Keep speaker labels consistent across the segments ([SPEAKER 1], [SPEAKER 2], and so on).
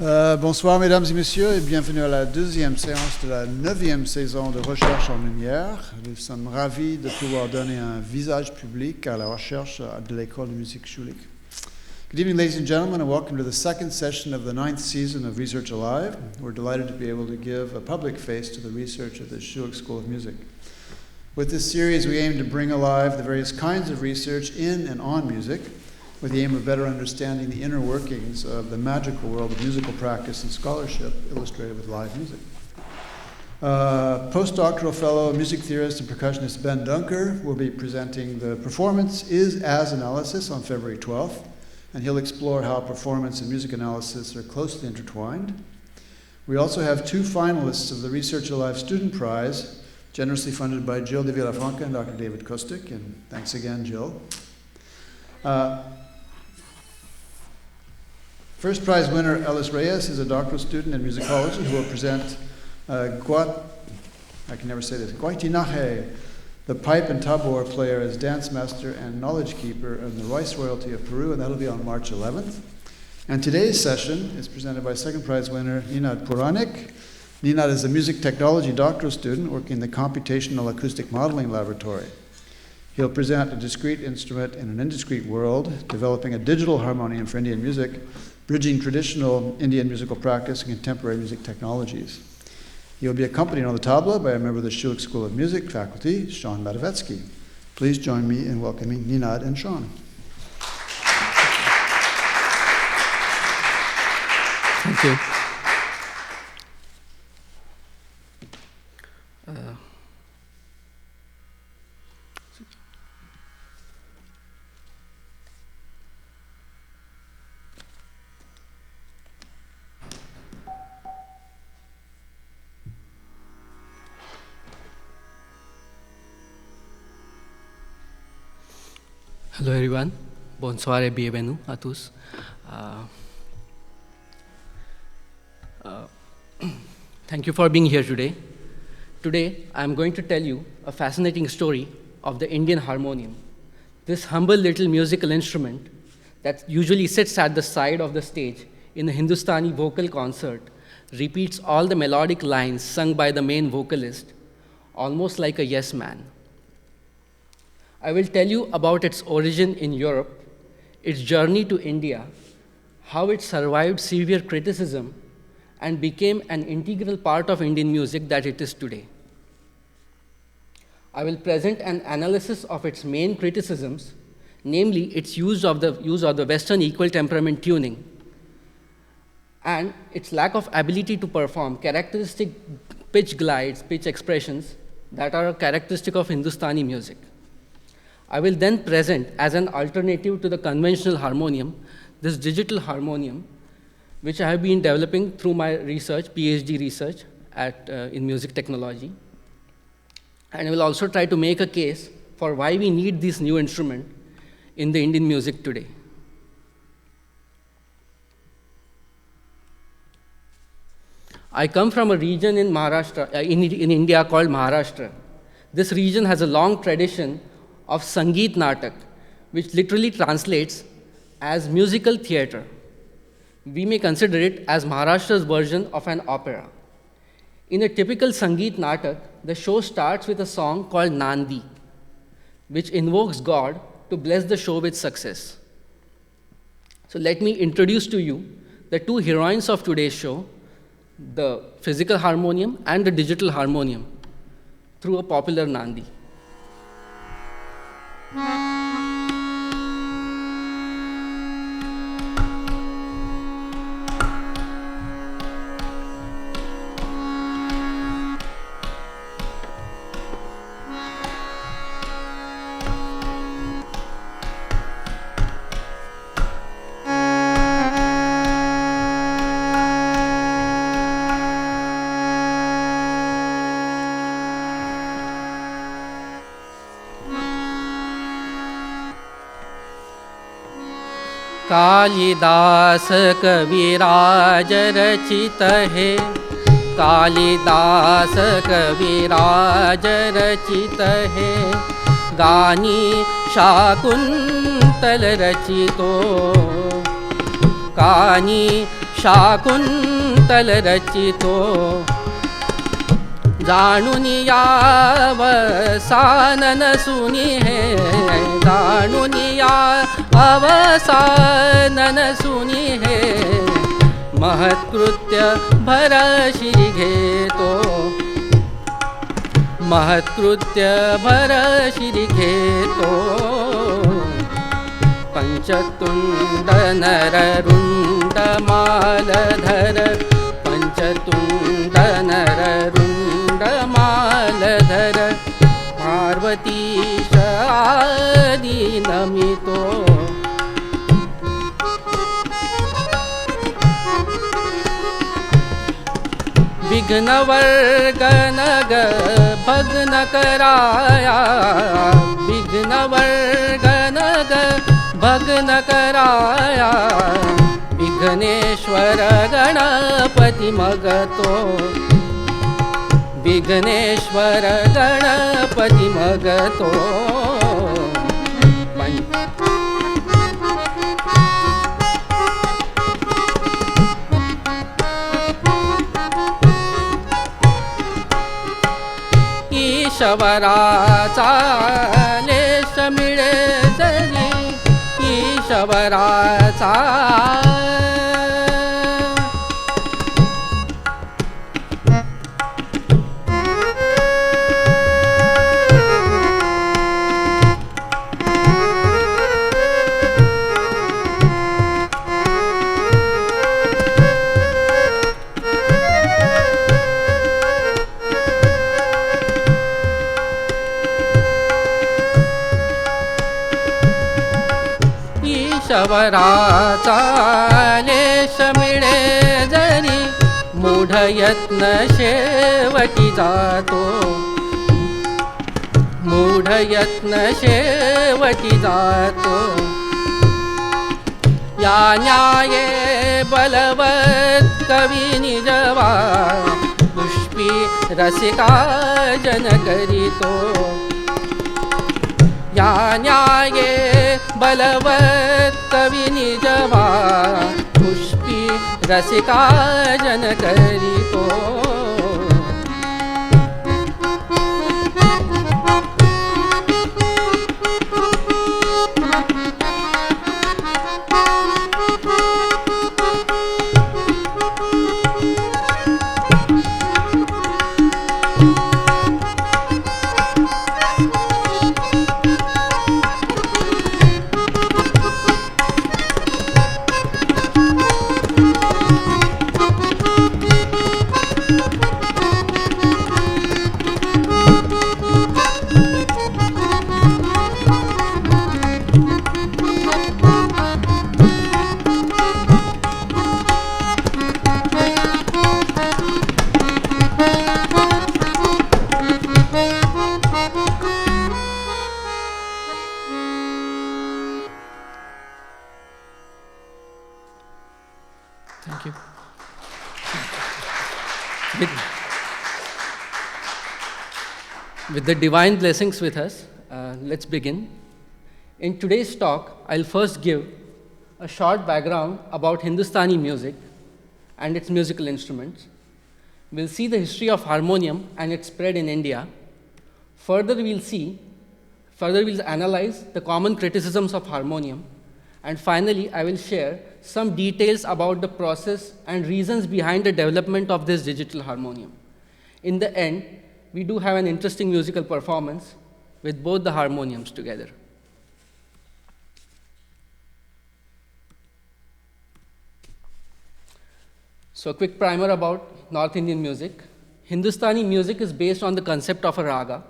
[SPEAKER 1] Bonsoir mesdames et messieurs et bienvenue à la deuxième séance de la 9e saison de Recherche en lumière. Nous sommes ravis de pouvoir donner un visage public à la recherche de l'école de musique Schulich. Good evening ladies and gentlemen and welcome to the second session of the 9th season of Research Alive. We're delighted to be able to give a public face to the research of the Schulich School of Music. With this series we aim to bring alive the various kinds of research in and on music, with the aim of better understanding the inner workings of the magical world of musical practice and scholarship illustrated with live music. Postdoctoral fellow, music theorist and percussionist Ben Dunker will be presenting the Performance is As Analysis on February 12th, and he'll explore how performance and music analysis are closely intertwined. We also have two finalists of the Research Alive Student Prize, generously funded by Jill de Villafranca and Dr. David Kostic, and thanks again, Jill. First prize winner Ellis Reyes is a doctoral student in musicology who will present Guaitinaje, the pipe and tabor player as dance master and knowledge keeper in the Rice Royalty of Peru, and that'll be on March 11th. And today's session is presented by second prize winner Ninad Puranik. Ninad is a music technology doctoral student working in the Computational Acoustic Modeling Laboratory. He'll present a discrete instrument in an indiscrete world, developing a digital harmonium for Indian music, bridging traditional Indian musical practice and contemporary music technologies. He'll be accompanied on the tabla by a member of the Schulich School of Music faculty, Sean Matavetsky. Please join me in welcoming Ninad and Sean.
[SPEAKER 2] Thank you. Hello everyone, bonsoir et bienvenue à tous. Thank you for being here today. Today, I'm going to tell you a fascinating story of the Indian harmonium, this humble little musical instrument that usually sits at the side of the stage in a Hindustani vocal concert, repeats all the melodic lines sung by the main vocalist, almost like a yes man. I will tell you about its origin in Europe, its journey to India, how it survived severe criticism and became an integral part of Indian music that it is today. I will present an analysis of its main criticisms, namely its use of the Western equal temperament tuning and its lack of ability to perform characteristic pitch glides, pitch expressions that are characteristic of Hindustani music. I will then present as an alternative to the conventional harmonium, this digital harmonium, which I have been developing through my research, PhD research in music technology. And I will also try to make a case for why we need this new instrument in the Indian music today. I come from a region in Maharashtra, in India called Maharashtra. This region has a long tradition of Sangeet Natak, which literally translates as musical theater. We may consider it as Maharashtra's version of an opera. In a typical Sangeet Natak, the show starts with a song called Nandi, which invokes God to bless the show with success. So let me introduce to you the two heroines of today's show, the physical harmonium and the digital harmonium, through a popular Nandi. Kalidas कविराज रचित है, कालिदास कविराज रचित है, गानी शाकुंतल रचितो कानी शाकुंतल रचितो जाणुनी यावसानन सुनी हे जाणुनी यावसानन सुनी हे महत्कृत्य भर शिरी घेतो महत्कृत्य भर शिरी घेतो पंचतुंड नररुंड मालधर पंचतुंड नररुंड मालधर पार्वतीश आदि नमितो विघ्नवर्गनग भग्न कराया विघ्नवर्गनग भग्न कराया विघ्नेश्वर गणपति मगतो विघ्नेश्वर गणपति मगतो ईशवराचा लेश मिळे जरी ईशवराचा ईशवराचा लेश मिळे जरी मूढ यत्न शेवटी जातो मूढ यत्न शेवटी जातो या न्याये बलवत कवी निजवा पुष्पी रसिका जन करीतो या न्याये बलवत कवी निजवा पुष्पी रसिका जन करीतो Thank you. With the divine blessings with us, let's begin. In today's talk, I'll first give a short background about Hindustani music and its musical instruments. We'll see the history of harmonium and its spread in India. Further, we'll analyze the common criticisms of harmonium. And finally, I will share some details about the process and reasons behind the development of this digital harmonium. In the end, we do have an interesting musical performance with both the harmoniums together. So a quick primer about North Indian music. Hindustani music is based on the concept of a raga.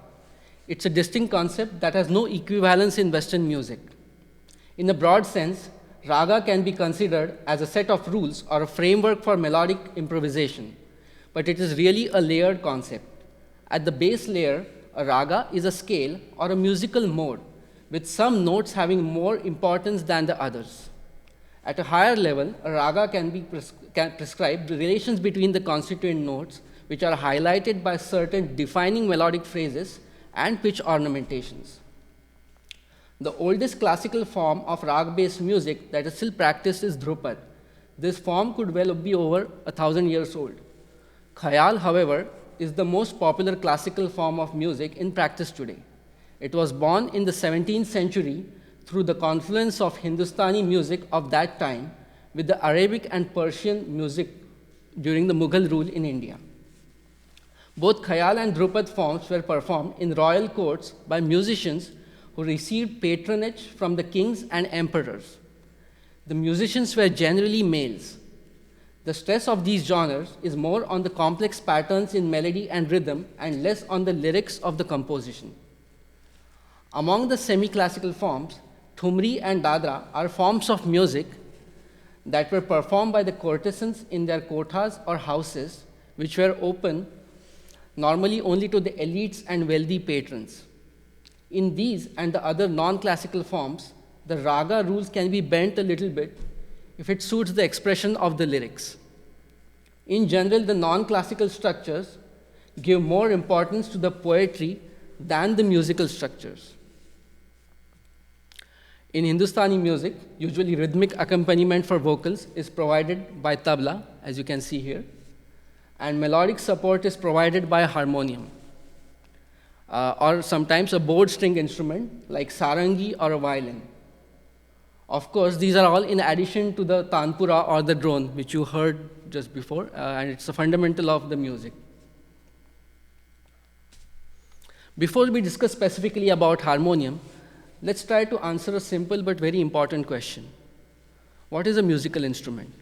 [SPEAKER 2] It's a distinct concept that has no equivalence in Western music. In a broad sense, raga can be considered as a set of rules or a framework for melodic improvisation, but it is really a layered concept. At the base layer, a raga is a scale or a musical mode, with some notes having more importance than the others. At a higher level, a raga can prescribe the relations between the constituent notes, which are highlighted by certain defining melodic phrases and pitch ornamentations. The oldest classical form of rag-based music that is still practiced is Dhrupad, This form could well be over 1,000 years old. Khayal, however, is the most popular classical form of music in practice today. It was born in the 17th century through the confluence of Hindustani music of that time with the Arabic and Persian music during the Mughal rule in India. Both Khayal and Drupad forms were performed in royal courts by musicians who received patronage from the kings and emperors. The musicians were generally males. The stress of these genres is more on the complex patterns in melody and rhythm and less on the lyrics of the composition. Among the semi-classical forms, Thumri and Dadra are forms of music that were performed by the courtesans in their kothas or houses, which were open normally only to the elites and wealthy patrons. In these and the other non-classical forms, the raga rules can be bent a little bit if it suits the expression of the lyrics. In general, the non-classical structures give more importance to the poetry than the musical structures. In Hindustani music, usually rhythmic accompaniment for vocals is provided by tabla, as you can see here, and melodic support is provided by a harmonium, or sometimes a bowed string instrument like sarangi or a violin. Of course, these are all in addition to the tanpura or the drone, which you heard just before, and it's a fundamental of the music. Before we discuss specifically about harmonium, let's try to answer a simple but very important question. What is a musical instrument?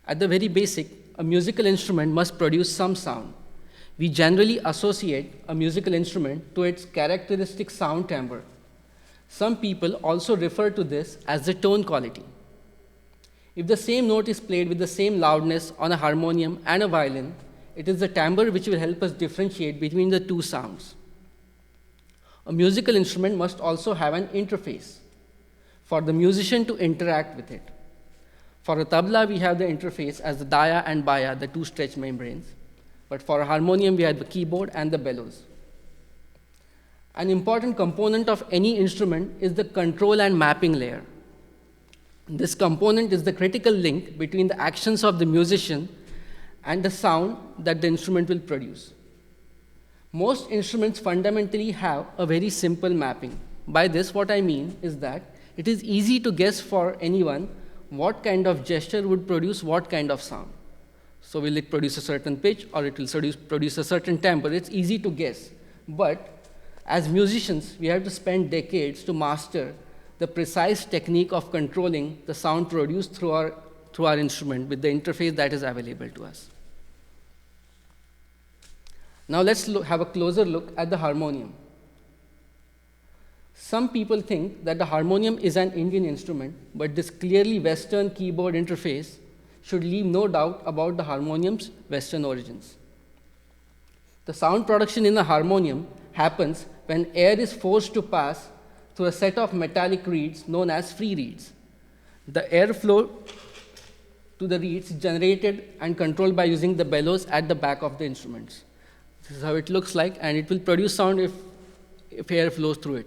[SPEAKER 2] At the very basic, a musical instrument must produce some sound. We generally associate a musical instrument to its characteristic sound timbre. Some people also refer to this as the tone quality. If the same note is played with the same loudness on a harmonium and a violin, it is the timbre which will help us differentiate between the two sounds. A musical instrument must also have an interface for the musician to interact with it. For a tabla, we have the interface as the daya and baya, the two stretch membranes. But for a harmonium, we have the keyboard and the bellows. An important component of any instrument is the control and mapping layer. This component is the critical link between the actions of the musician and the sound that the instrument will produce. Most instruments fundamentally have a very simple mapping. By this, what I mean is that it is easy to guess for anyone what kind of gesture would produce what kind of sound. So will it produce a certain pitch or it will produce a certain tempo? It's easy to guess. But as musicians, we have to spend decades to master the precise technique of controlling the sound produced through our instrument with the interface that is available to us. Now let's have a closer look at the harmonium. Some people think that the harmonium is an Indian instrument, but this clearly Western keyboard interface should leave no doubt about the harmonium's Western origins. The sound production in a harmonium happens when air is forced to pass through a set of metallic reeds known as free reeds. The airflow to the reeds is generated and controlled by using the bellows at the back of the instruments. This is how it looks like, and it will produce sound if air flows through it.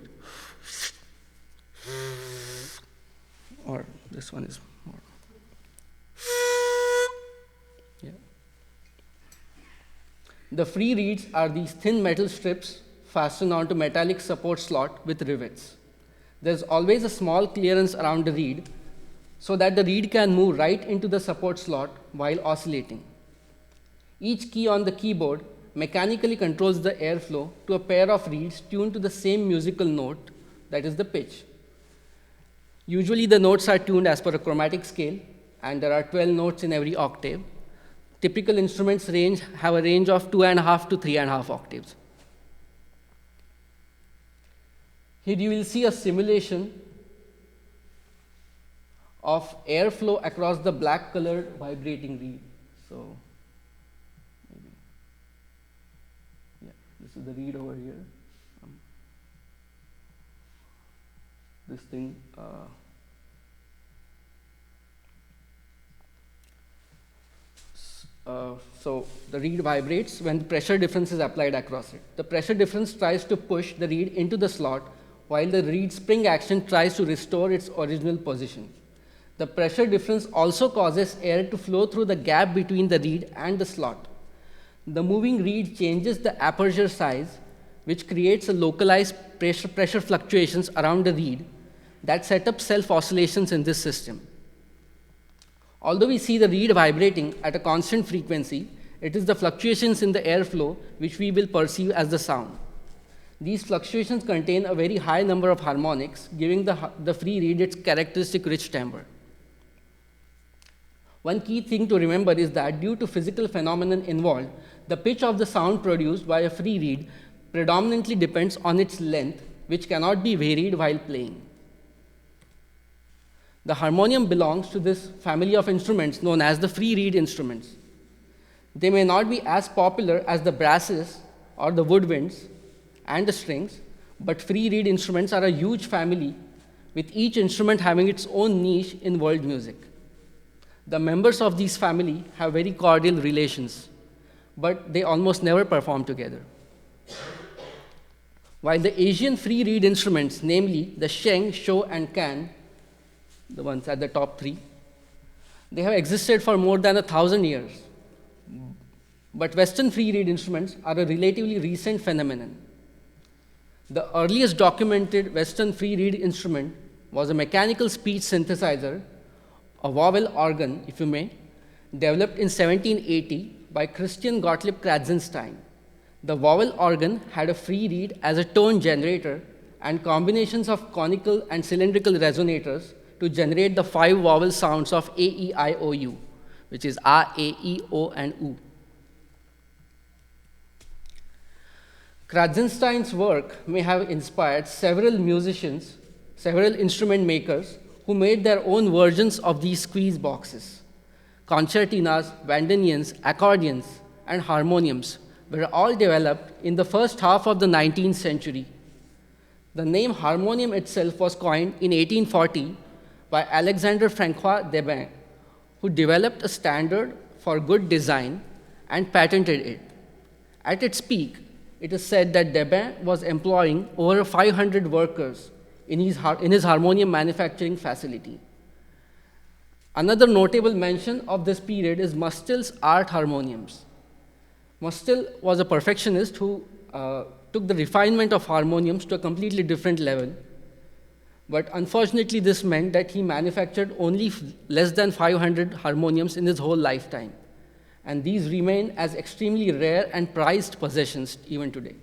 [SPEAKER 2] Or this one is more. Yeah. The free reeds are these thin metal strips fastened onto metallic support slot with rivets. There's always a small clearance around the reed so that the reed can move right into the support slot while oscillating. Each key on the keyboard mechanically controls the airflow to a pair of reeds tuned to the same musical note, that is the pitch. Usually the notes are tuned as per a chromatic scale, and there are 12 notes in every octave. Typical instruments have a range of 2.5 to 3.5 octaves. Here you will see a simulation of airflow across the black colored vibrating reed. So, maybe. Yeah, this is the reed over here. This thing. So the reed vibrates when the pressure difference is applied across it. The pressure difference tries to push the reed into the slot, while the reed spring action tries to restore its original position. The pressure difference also causes air to flow through the gap between the reed and the slot. The moving reed changes the aperture size, which creates a localized pressure fluctuations around the reed that set up self-oscillations in this system. Although we see the reed vibrating at a constant frequency, it is the fluctuations in the airflow which we will perceive as the sound. These fluctuations contain a very high number of harmonics, giving the free reed its characteristic rich timbre. One key thing to remember is that due to physical phenomenon involved, the pitch of the sound produced by a free reed predominantly depends on its length, which cannot be varied while playing. The harmonium belongs to this family of instruments known as the free reed instruments. They may not be as popular as the brasses or the woodwinds and the strings, but free reed instruments are a huge family, with each instrument having its own niche in world music. The members of these family have very cordial relations, but they almost never perform together. While the Asian free reed instruments, namely the sheng, shou, and can, the ones at the top three, they have existed for more than 1,000 years. But Western free reed instruments are a relatively recent phenomenon. The earliest documented Western free reed instrument was a mechanical speech synthesizer, a vowel organ, if you may, developed in 1780 by Christian Gottlieb Kratzenstein. The vowel organ had a free reed as a tone generator and combinations of conical and cylindrical resonators to generate the 5 vowel sounds of A, E, I, O, U, which is A, E, I, O, and U. Kratzenstein's work may have inspired several musicians, several instrument makers who made their own versions of these squeeze boxes. Concertinas, bandoneons, accordions, and harmoniums were all developed in the first half of the 19th century. The name harmonium itself was coined in 1840 by Alexandre Francois Debain, who developed a standard for good design and patented it. At its peak, it is said that Debain was employing over 500 workers in his harmonium manufacturing facility. Another notable mention of this period is Mustill's art harmoniums. Mustill was a perfectionist who took the refinement of harmoniums to a completely different level. But unfortunately, this meant that he manufactured only less than 500 harmoniums in his whole lifetime. And these remain as extremely rare and prized possessions even today.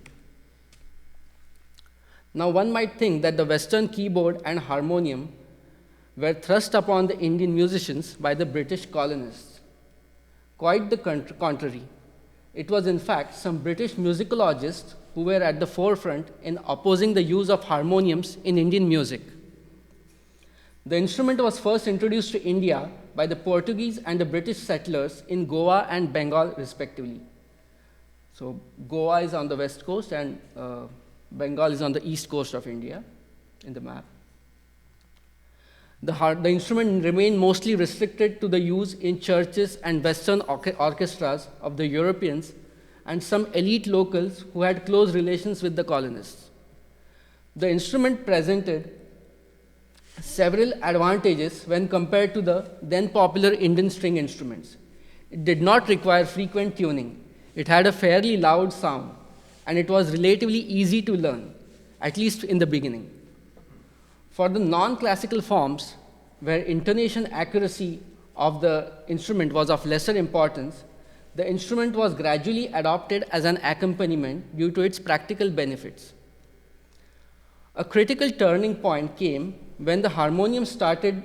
[SPEAKER 2] Now, one might think that the Western keyboard and harmonium were thrust upon the Indian musicians by the British colonists. Quite the contrary. It was, in fact, some British musicologists who were at the forefront in opposing the use of harmoniums in Indian music. The instrument was first introduced to India by the Portuguese and the British settlers in Goa and Bengal, respectively. So Goa is on the west coast and Bengal is on the east coast of India in the map. The instrument remained mostly restricted to the use in churches and Western orchestras of the Europeans and some elite locals who had close relations with the colonists. The instrument presented several advantages when compared to the then popular Indian string instruments. It did not require frequent tuning. It had a fairly loud sound, and it was relatively easy to learn, at least in the beginning. For the non-classical forms, where intonation accuracy of the instrument was of lesser importance, the instrument was gradually adopted as an accompaniment due to its practical benefits. A critical turning point came when the harmonium started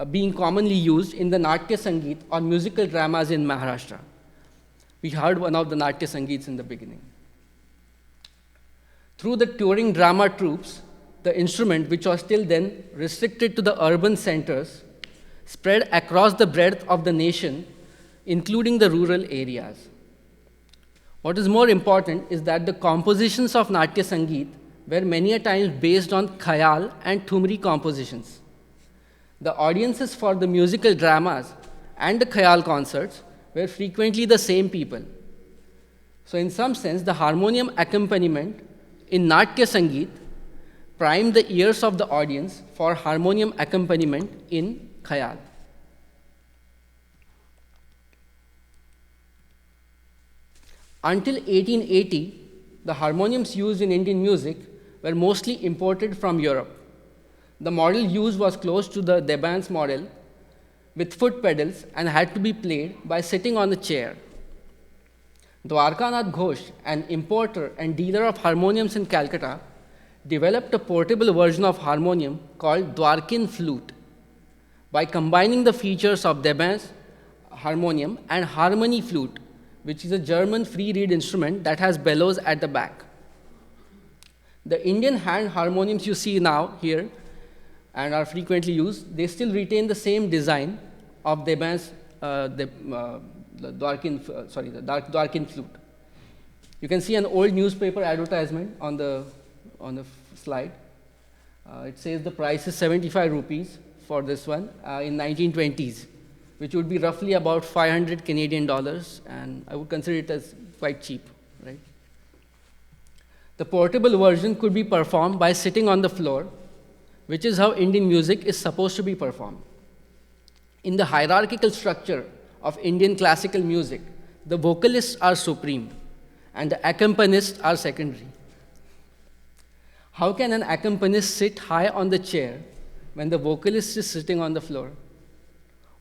[SPEAKER 2] being commonly used in the Natya Sangeet or musical dramas in Maharashtra. We heard one of the Natya Sangeets in the beginning. Through the touring drama troupes, the instrument, which was till then restricted to the urban centers, spread across the breadth of the nation, including the rural areas. What is more important is that the compositions of Natya Sangeet were many a times based on khayal and thumri compositions. The audiences for the musical dramas and the khayal concerts were frequently the same people. So in some sense, the harmonium accompaniment in Natya Sangeet primed the ears of the audience for harmonium accompaniment in khayal. Until 1880, the harmoniums used in Indian music were mostly imported from Europe. The model used was close to the Deban's model with foot pedals and had to be played by sitting on a chair. Dwarkanath Ghosh, an importer and dealer of harmoniums in Calcutta, developed a portable version of harmonium called Dwarkin flute. By combining the features of Deban's harmonium and harmony flute, which is a German free reed instrument that has bellows at the back. The Indian hand harmoniums you see now here and are frequently used, they still retain the same design of Deban's Dwarkin flute. You can see an old newspaper advertisement on the slide. It says the price is 75 rupees for this one in 1920s, which would be roughly about 500 Canadian dollars, and I would consider it as quite cheap, right? The portable version could be performed by sitting on the floor, which is how Indian music is supposed to be performed. In the hierarchical structure of Indian classical music, the vocalists are supreme and the accompanists are secondary. How can an accompanist sit high on the chair when the vocalist is sitting on the floor?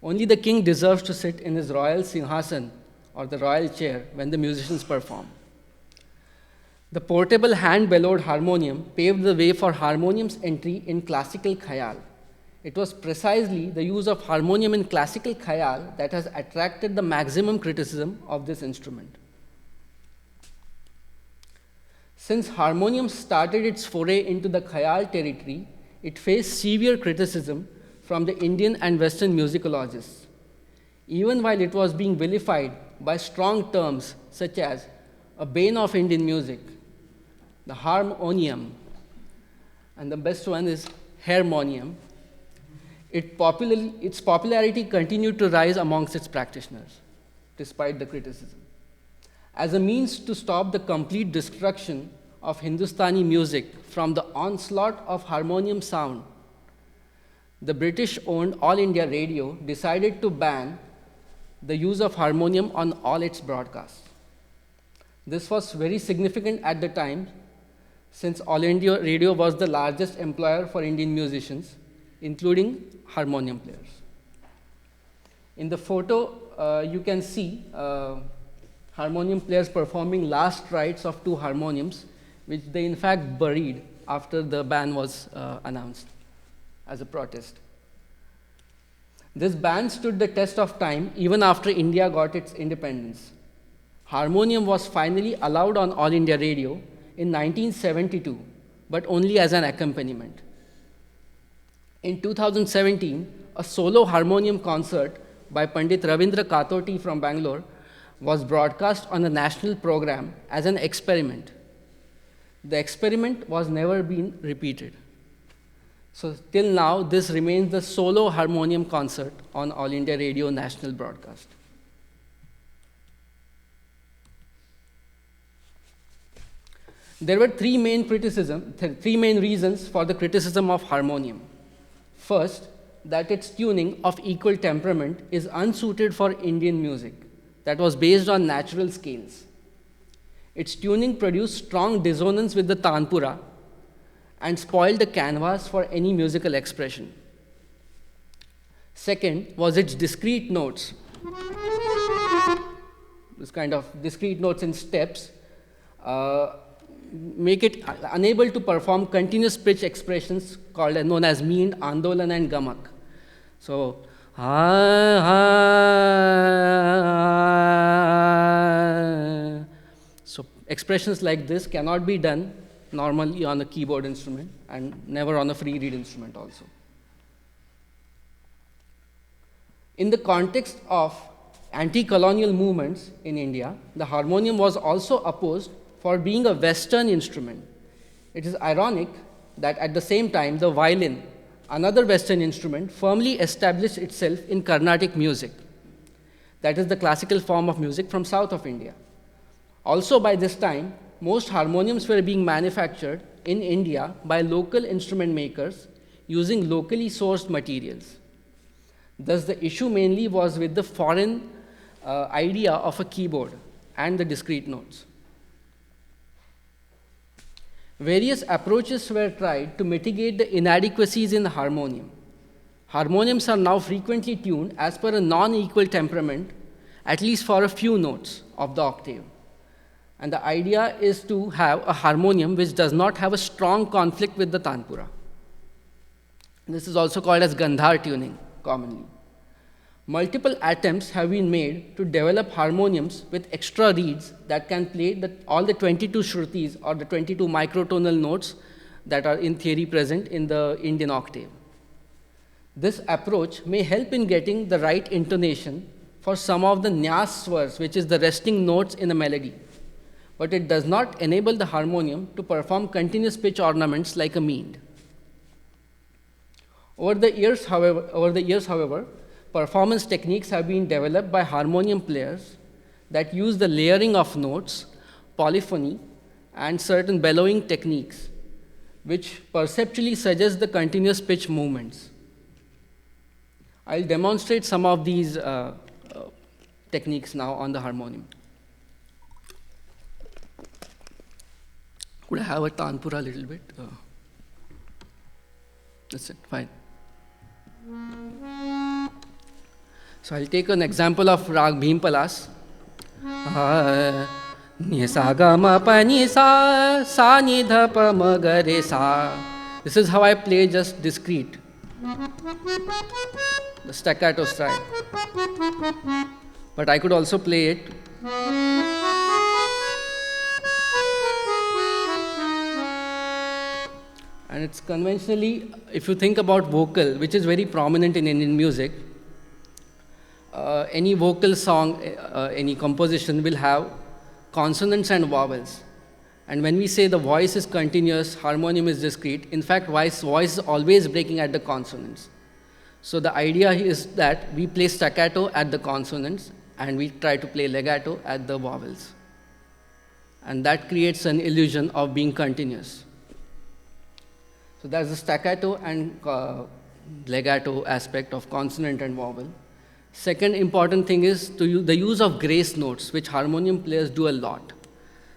[SPEAKER 2] Only the king deserves to sit in his royal singhasan or the royal chair when the musicians perform. The portable hand-bellowed harmonium paved the way for harmonium's entry in classical khayal. It was precisely the use of harmonium in classical khayal that has attracted the maximum criticism of this instrument. Since harmonium started its foray into the khayal territory, it faced severe criticism from the Indian and Western musicologists. Even while it was being vilified by strong terms such as a bane of Indian music, the harmonium, and the best one is harmonium, its popularity continued to rise amongst its practitioners, despite the criticism. As a means to stop the complete destruction of Hindustani music from the onslaught of harmonium sound, the British-owned All India Radio decided to ban the use of harmonium on all its broadcasts. This was very significant at the time, since All India Radio was the largest employer for Indian musicians, including harmonium players. In the photo, you can see harmonium players performing last rites of two harmoniums, which they in fact buried after the ban was announced as a protest. This ban stood the test of time even after India got its independence. Harmonium was finally allowed on All India Radio in 1972, but only as an accompaniment. In 2017, a solo harmonium concert by Pandit Ravindra Katoti from Bangalore was broadcast on a national program as an experiment. The experiment was never been repeated. So till now, this remains the solo harmonium concert on All India Radio national broadcast. There were three main reasons for the criticism of harmonium. First, that its tuning of equal temperament is unsuited for Indian music that was based on natural scales. Its tuning produced strong dissonance with the tanpura and spoiled the canvas for any musical expression. Second was its discrete notes. This kind of discrete notes in steps make it unable to perform continuous pitch expressions known as meend, andolan, and gamak. So, so expressions like this cannot be done normally on a keyboard instrument and never on a free reed instrument also. In the context of anti-colonial movements in India, the harmonium was also opposed for being a Western instrument. It is ironic that at the same time, the violin, another Western instrument, firmly established itself in Carnatic music. That is the classical form of music from south of India. Also by this time, most harmoniums were being manufactured in India by local instrument makers using locally sourced materials. Thus, the issue mainly was with the foreign idea of a keyboard and the discrete notes. Various approaches were tried to mitigate the inadequacies in the harmonium. Harmoniums are now frequently tuned as per a non-equal temperament, at least for a few notes of the octave. And the idea is to have a harmonium which does not have a strong conflict with the tanpura. This is also called as Gandhar tuning, commonly. Multiple attempts have been made to develop harmoniums with extra reeds that can play all the 22 shrutis or the 22 microtonal notes that are in theory present in the Indian octave. This approach may help in getting the right intonation for some of the nyas swars, which is the resting notes in a melody, but it does not enable the harmonium to perform continuous pitch ornaments like a meend. Over the years, however, performance techniques have been developed by harmonium players that use the layering of notes, polyphony, and certain bellowing techniques, which perceptually suggest the continuous pitch movements. I'll demonstrate some of these techniques now on the harmonium. Could I have a tanpura a little bit? That's it, fine. So I'll take an example of Rag Bhimpalas. Sa ga ma pa ni sa ni dha pa ma ga re sa. This is how I play just discrete, the staccato style. But I could also play it. And it's conventionally, if you think about vocal, which is very prominent in Indian music, any vocal song, any composition will have consonants and vowels. And when we say the voice is continuous, harmonium is discrete, in fact, voice is always breaking at the consonants. So the idea is that we play staccato at the consonants and we try to play legato at the vowels. And that creates an illusion of being continuous. So that's the staccato and legato aspect of consonant and vowel. Second important thing is the use of grace notes, which harmonium players do a lot.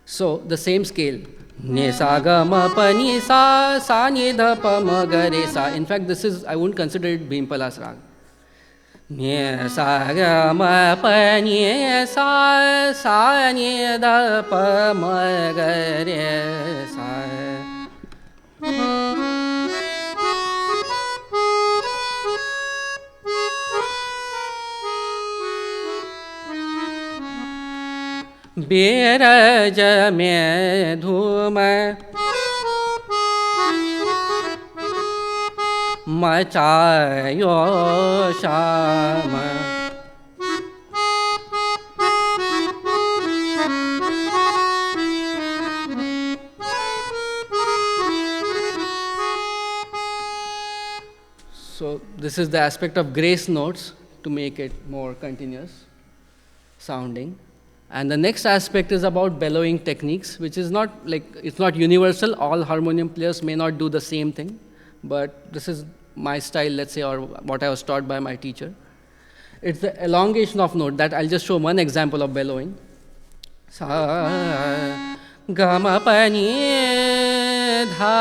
[SPEAKER 2] So the same scale, ne sa ga ma pa ni sa ni dha pa ma ga re sa. In fact, this is, I wouldn't consider it Bhimpalas rag. Ne sa ga ma pa ni sa ni dha pa ma ga re sa. Biraj me dhuma machayo shama. So this is the aspect of grace notes to make it more continuous sounding. And the next aspect is about bellowing techniques, which is not it's not universal. All harmonium players may not do the same thing, but this is my style, let's say, or what I was taught by my teacher. It's the elongation of note that I'll just show one example of bellowing. Sa ga ma pa ni dha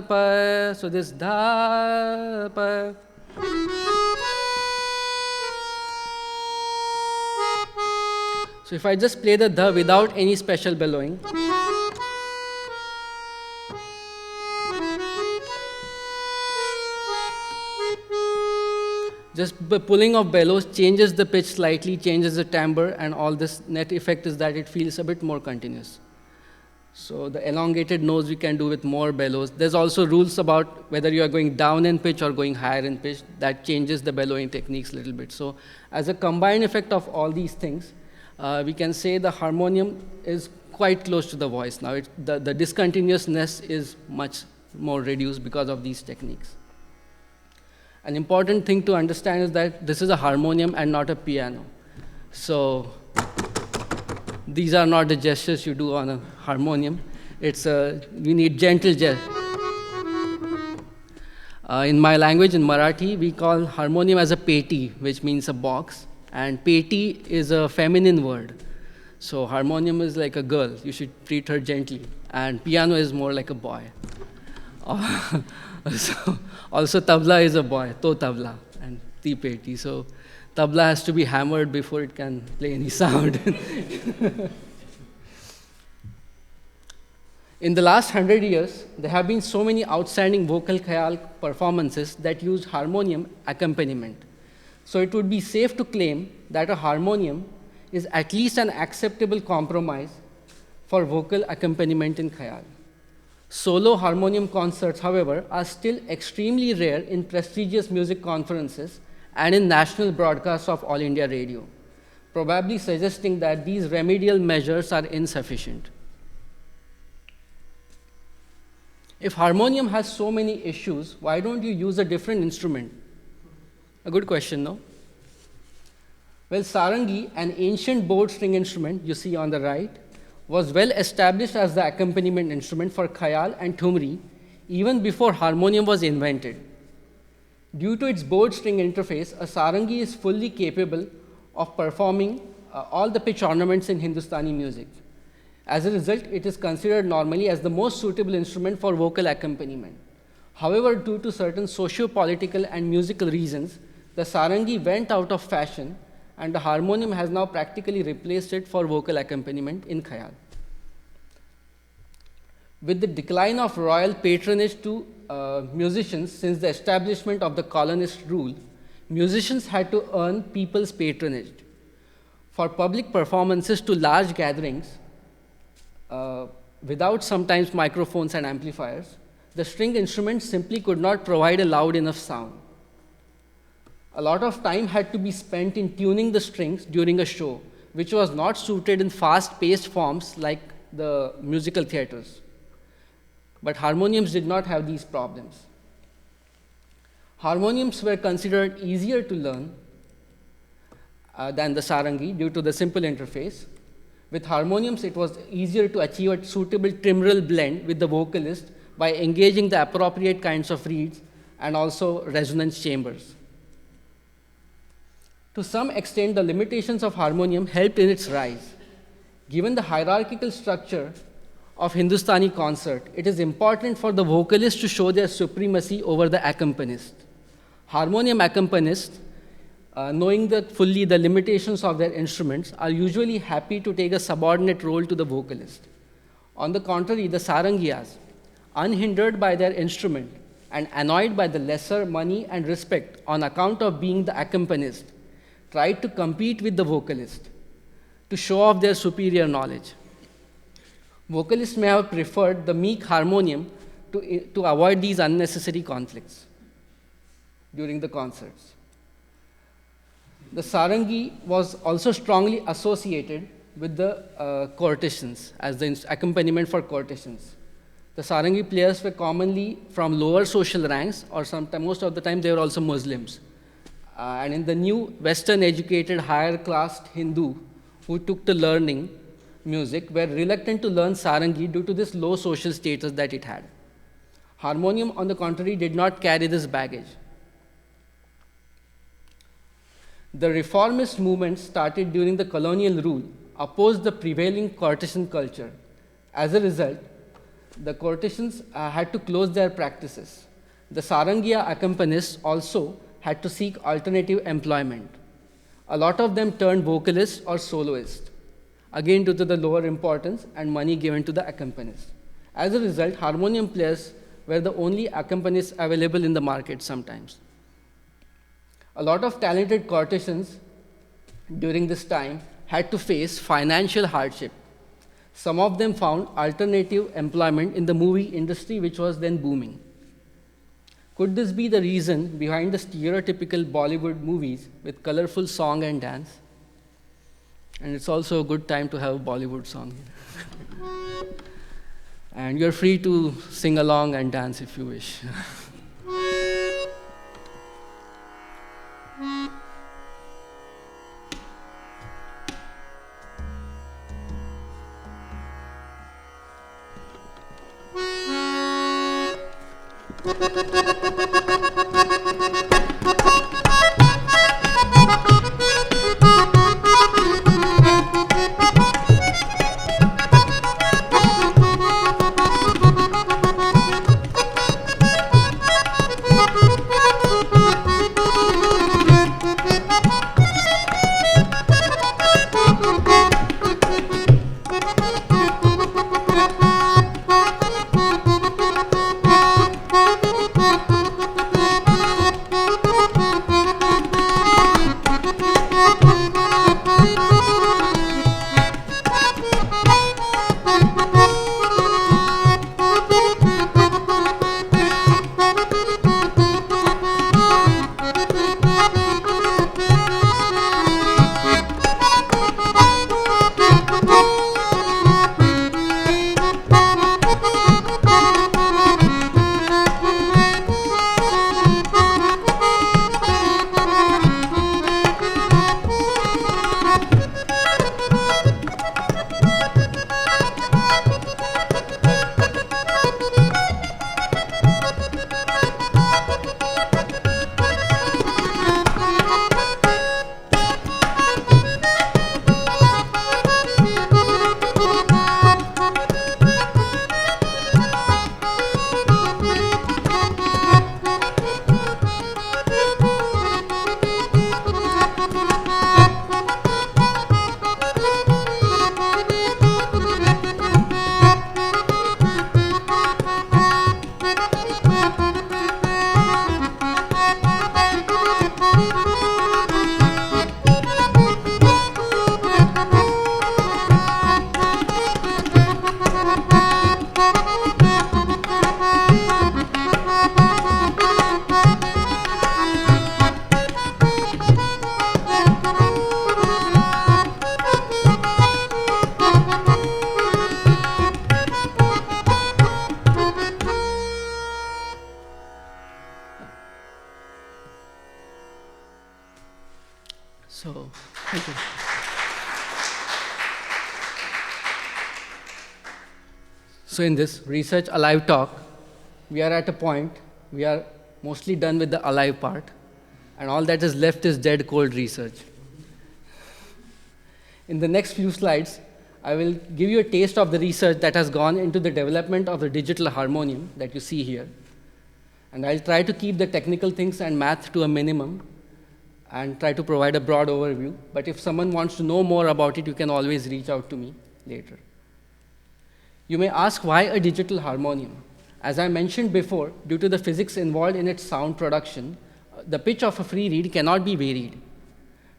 [SPEAKER 2] pa. So this dha pa. So if I just play the dha without any special bellowing, just the pulling of bellows changes the pitch slightly, changes the timbre, and all this net effect is that it feels a bit more continuous. So the elongated notes we can do with more bellows. There's also rules about whether you are going down in pitch or going higher in pitch. That changes the bellowing techniques a little bit. So as a combined effect of all these things, we can say the harmonium is quite close to the voice now. The discontinuousness is much more reduced because of these techniques. An important thing to understand is that this is a harmonium and not a piano. So these are not the gestures you do on a harmonium. We need gentle gestures. In my language, in Marathi, we call harmonium as a peti, which means a box. And peti is a feminine word. So harmonium is like a girl. You should treat her gently. And piano is more like a boy. Also, tabla is a boy, to tabla, and ti peti. So tabla has to be hammered before it can play any sound. In the last 100 years, there have been so many outstanding vocal khayal performances that use harmonium accompaniment. So it would be safe to claim that a harmonium is at least an acceptable compromise for vocal accompaniment in khayal. Solo harmonium concerts, however, are still extremely rare in prestigious music conferences and in national broadcasts of All India Radio, probably suggesting that these remedial measures are insufficient. If harmonium has so many issues, why don't you use a different instrument? A good question, no? Well, sarangi, an ancient bowed string instrument you see on the right, was well established as the accompaniment instrument for khayal and thumri even before harmonium was invented. Due to its bowed string interface, a sarangi is fully capable of performing all the pitch ornaments in Hindustani music. As a result, it is considered normally as the most suitable instrument for vocal accompaniment. However, due to certain socio-political and musical reasons, the sarangi went out of fashion and the harmonium has now practically replaced it for vocal accompaniment in khayal. With the decline of royal patronage to musicians since the establishment of the colonist rule, musicians had to earn people's patronage. For public performances to large gatherings, without sometimes microphones and amplifiers, the string instrument simply could not provide a loud enough sound. A lot of time had to be spent in tuning the strings during a show, which was not suited in fast-paced forms like the musical theaters. But harmoniums did not have these problems. Harmoniums were considered easier to learn than the sarangi due to the simple interface. With harmoniums, it was easier to achieve a suitable timbral blend with the vocalist by engaging the appropriate kinds of reeds and also resonance chambers. To some extent, the limitations of harmonium helped in its rise. Given the hierarchical structure of Hindustani concert, it is important for the vocalist to show their supremacy over the accompanist. Harmonium accompanists, knowing fully the limitations of their instruments, are usually happy to take a subordinate role to the vocalist. On the contrary, the sarangiyas, unhindered by their instrument and annoyed by the lesser money and respect on account of being the accompanist, tried to compete with the vocalist to show off their superior knowledge. Vocalists may have preferred the meek harmonium to avoid these unnecessary conflicts during the concerts. The sarangi was also strongly associated with the courtesans as the accompaniment for courtesans. The sarangi players were commonly from lower social ranks, or most of the time they were also Muslims. And in the new Western educated higher caste Hindu who took to learning music were reluctant to learn sarangi due to this low social status that it had. Harmonium, on the contrary, did not carry this baggage. The reformist movement started during the colonial rule opposed the prevailing courtesan culture. As a result, the courtesans had to close their practices. The sarangiya accompanists also had to seek alternative employment. A lot of them turned vocalists or soloists, again due to the lower importance and money given to the accompanists. As a result, harmonium players were the only accompanists available in the market sometimes. A lot of talented courtesans during this time had to face financial hardship. Some of them found alternative employment in the movie industry, which was then booming. Could this be the reason behind the stereotypical Bollywood movies with colorful song and dance? And it's also a good time to have a Bollywood song here. And you're free to sing along and dance if you wish. So, thank you. So in this research alive talk, we are at a point, we are mostly done with the alive part, and all that is left is dead cold research. In the next few slides, I will give you a taste of the research that has gone into the development of the digital harmonium that you see here. And I'll try to keep the technical things and math to a minimum and try to provide a broad overview. But if someone wants to know more about it, you can always reach out to me later. You may ask why a digital harmonium? As I mentioned before, due to the physics involved in its sound production, the pitch of a free reed cannot be varied.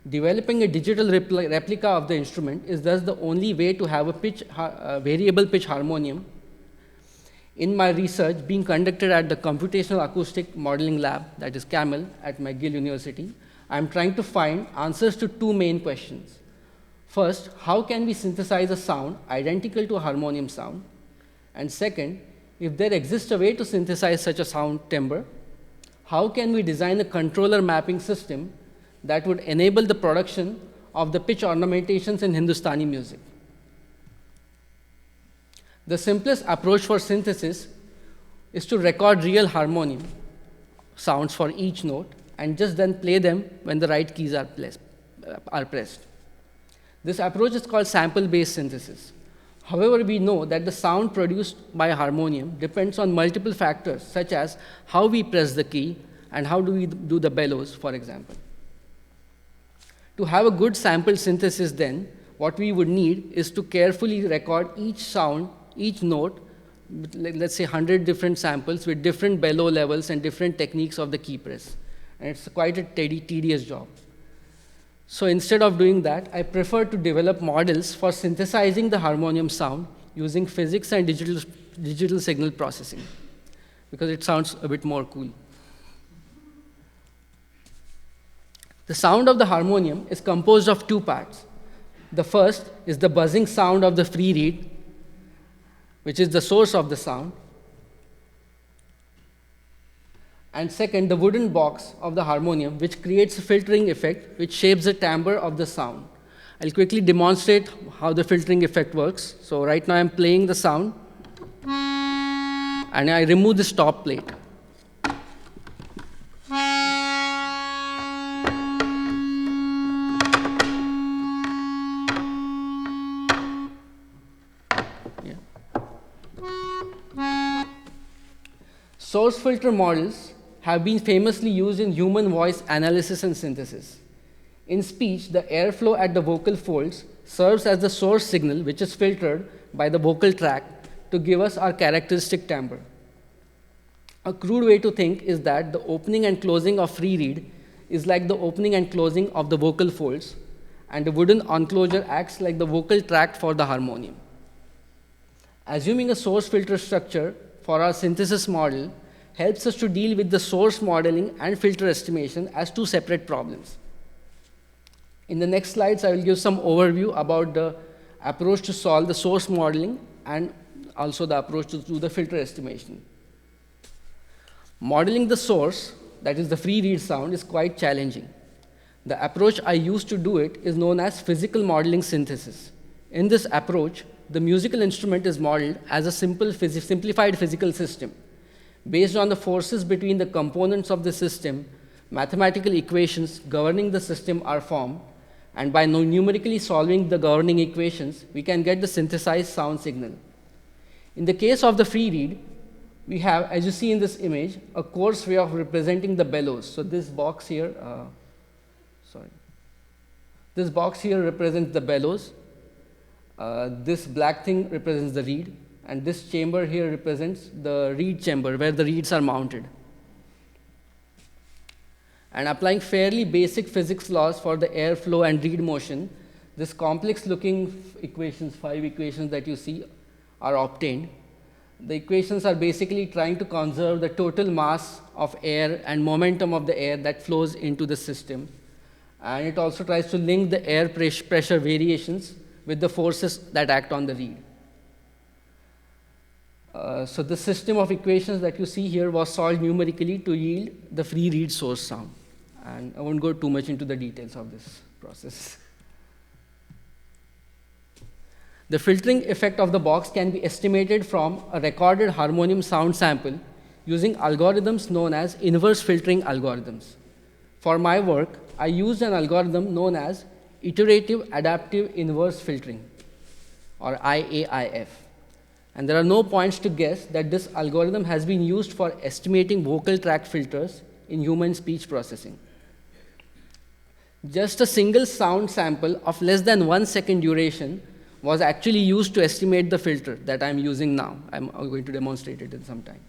[SPEAKER 2] Developing a digital replica of the instrument is thus the only way to have a variable pitch harmonium. In my research being conducted at the Computational Acoustic Modeling Lab, that is CAML, at McGill University, I'm trying to find answers to two main questions. First, how can we synthesize a sound identical to a harmonium sound? And second, if there exists a way to synthesize such a sound timbre, how can we design a controller mapping system that would enable the production of the pitch ornamentations in Hindustani music? The simplest approach for synthesis is to record real harmonium sounds for each note and just then play them when the right keys are pressed. This approach is called sample-based synthesis. However, we know that the sound produced by a harmonium depends on multiple factors, such as how we press the key and how do we do the bellows, for example. To have a good sample synthesis then, what we would need is to carefully record each sound, each note, let's say 100 different samples with different bellow levels and different techniques of the key press. And it's quite a tedious job. So instead of doing that, I prefer to develop models for synthesizing the harmonium sound using physics and digital signal processing, because it sounds a bit more cool. The sound of the harmonium is composed of two parts. The first is the buzzing sound of the free reed, which is the source of the sound. And second, the wooden box of the harmonium, which creates a filtering effect, which shapes the timbre of the sound. I'll quickly demonstrate how the filtering effect works. So right now I'm playing the sound, and I remove the stop plate. source filter models have been famously used in human voice analysis and synthesis. In speech, the airflow at the vocal folds serves as the source signal, which is filtered by the vocal tract to give us our characteristic timbre. A crude way to think is that the opening and closing of free reed is like the opening and closing of the vocal folds, and the wooden enclosure acts like the vocal tract for the harmonium. Assuming a source filter structure for our synthesis model helps us to deal with the source modeling and filter estimation as two separate problems. In the next slides, I will give some overview about the approach to solve the source modeling and also the approach to do the filter estimation. Modeling the source, that is the free reed sound, is quite challenging. The approach I use to do it is known as physical modeling synthesis. In this approach, the musical instrument is modeled as a simplified physical system. Based on the forces between the components of the system, mathematical equations governing the system are formed, and by numerically solving the governing equations, we can get the synthesized sound signal. In the case of the free reed, we have, as you see in this image, a coarse way of representing the bellows. So this box here, this box here represents the bellows. This black thing represents the reed, and this chamber here represents the reed chamber where the reeds are mounted. And applying fairly basic physics laws for the airflow and reed motion, this complex looking equations, 5 equations that you see, are obtained. The equations are basically trying to conserve the total mass of air and momentum of the air that flows into the system. And it also tries to link the air pressure variations with the forces that act on the reed. So the system of equations that you see here was solved numerically to yield the free reed source sound. And I won't go too much into the details of this process. The filtering effect of the box can be estimated from a recorded harmonium sound sample using algorithms known as inverse filtering algorithms. For my work, I used an algorithm known as iterative adaptive inverse filtering, or IAIF. And there are no points to guess that this algorithm has been used for estimating vocal tract filters in human speech processing. Just a single sound sample of less than 1 second duration was actually used to estimate the filter that I'm using now. I'm going to demonstrate it in some time.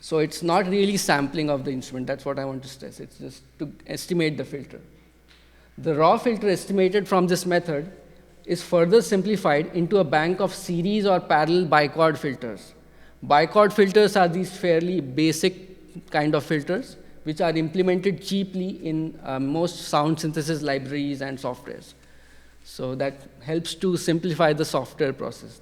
[SPEAKER 2] So it's not really sampling of the instrument. That's what I want to stress. It's just to estimate the filter. The raw filter estimated from this method is further simplified into a bank of series or parallel bichord filters. Bichord filters are these fairly basic kind of filters which are implemented cheaply in most sound synthesis libraries and softwares. So that helps to simplify the software process.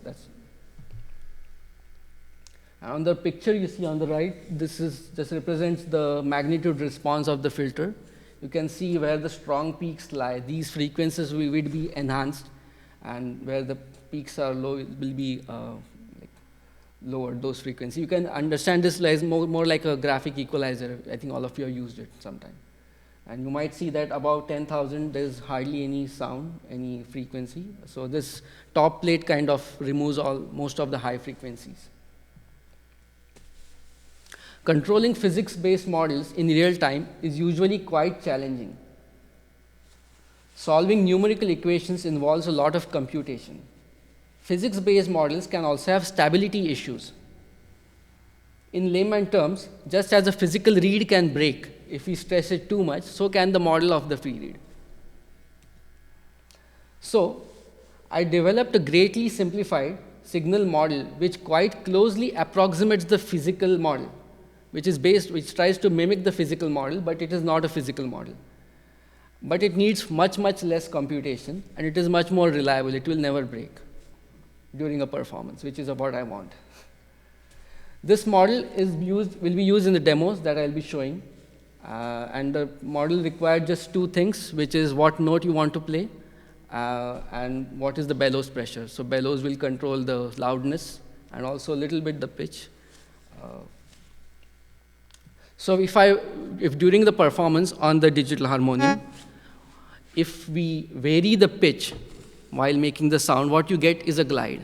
[SPEAKER 2] On the picture you see on the right, this represents the magnitude response of the filter. You can see where the strong peaks lie. These frequencies will be enhanced, and where the peaks are low, it will be lowered, those frequencies. You can understand this as more like a graphic equalizer. I think all of you have used it sometime. And you might see that above 10,000, there's hardly any sound, any frequency. So this top plate kind of removes most of the high frequencies. Controlling physics-based models in real time is usually quite challenging. Solving numerical equations involves a lot of computation. Physics-based models can also have stability issues. In layman terms, just as a physical reed can break if we stress it too much, so can the model of the free reed. So, I developed a greatly simplified signal model which quite closely approximates the physical model, which tries to mimic the physical model, but it is not a physical model. But it needs much, much less computation, and it is much more reliable. It will never break during a performance, which is what I want. This model will be used in the demos that I'll be showing. And the model required just 2 things, which is what note you want to play and what is the bellows pressure. So bellows will control the loudness and also a little bit the pitch. So if during the performance on the digital harmonium, if we vary the pitch while making the sound, what you get is a glide.